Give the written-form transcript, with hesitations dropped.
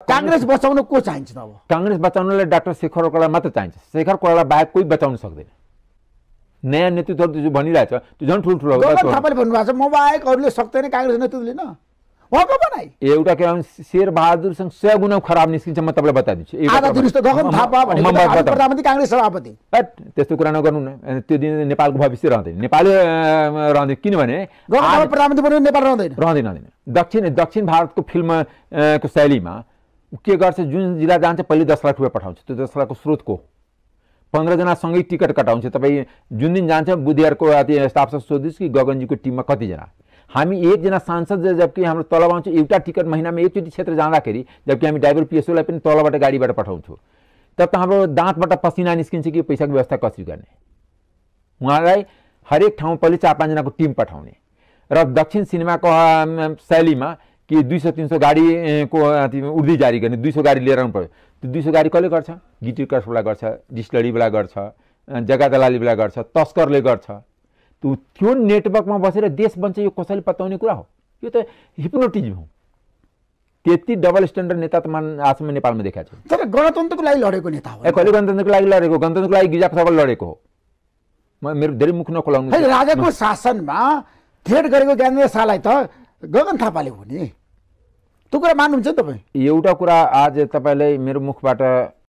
कांग्रेस बचाउन को चाहिन्छ अब कांग्रेस बचाउनलाई डाक्टर शेखर कोइराला मात्र चाहिन्छ शेखर कोइराला बाहेक कोही बचाउन सक्दैन नयाँ नेतृत्व जो भनिरहेछ त्यो झन् ठुल्ठुलो हो गगन थापाले भन्नुभएको छ म बाहेक अरूले सक्दैन कांग्रेस नेतृत्वले न उहाँको बनाइ एउटा के भन्छ शेर बहादुरसँग 100 गुणा खराब निस्किन्छ म तपाईलाई बताइदिन्छु आधा दिनुस् त गगन थापा भनेको प्रधानमन्त्री कांग्रेस सभापति त्यस्तो कुरा नगर्नु न त्यो दिन नेपालको भविष्य रहँदैन नेपाली रहँदैन किनभने गगन थापा प्रधानमन्त्री बन्यो नेपाल रहँदैन दक्षिण भारतको फिल्म को शैलीमा के गर्छ जुन जिल्ला जान्छ पहिले 10 लाख रुपैयाँ पठाउँछ त्यो 10 लाखको स्रोत को 15 जना सँगै टिकट कटाउँछ तपाईँ जुन दिन जान्छ बुधबारको स्टाफसँग सोधिस् कि गगनजीको टिममा कति जना हामी एकजना सांसद जबकि हाम्रो तलब आउँछ एउटा टिकट महिनामा एकचोटि क्षेत्र जाँदाखेरि जबकि हामी ड्राइभर पिएसओलाई पनि तलबाट गाडीबाट पठाउँछौँ तब त हाम्रो दाँतबाट पसिना निस्किन्छ कि पैसाको व्यवस्था कसरी गर्ने उहाँलाई हरेक ठाउँ पहिले 4-5 जनाको टिम पठाउने र दक्षिण सिनेमाको शैलीमा कि 200-300 गाडीको उर्दी जारी गर्ने 200 गाडी लिएर आउनु पर्यो त्यो 200 गाडी कसले गर्छ गिटिकर्सवाला गर्छ डिस्टिलरीवाला गर्छ जग्गा दलालीवाला गर्छ तस्करले गर्छ त्यो नेटवर्कमा बसेर देश बन्छ यो कसैले पत्याउने कुरा हो यो त हिप्नोटिजम हो त्यति डबल स्ट्यान्डर्ड नेता त आजसम्म नेपालमा देखाएको छ तर गणतन्त्रको लागि लडेको नेता हो कहिले गणतन्त्रको लागि लडेको गणतन्त्रको लागि गिजा प्रसादले लडेको हो म मेरो धेरै मुख नखोलाउनु राजाको शासनमा थ्रेट गरेको ज्ञानेन्द्र शाहलाई त गगन थापाले हो नि त्यो कुरा मान्नुहुन्छ नि तपाईँ एउटा कुरा आज तपाईलाई मेरो मुखबाट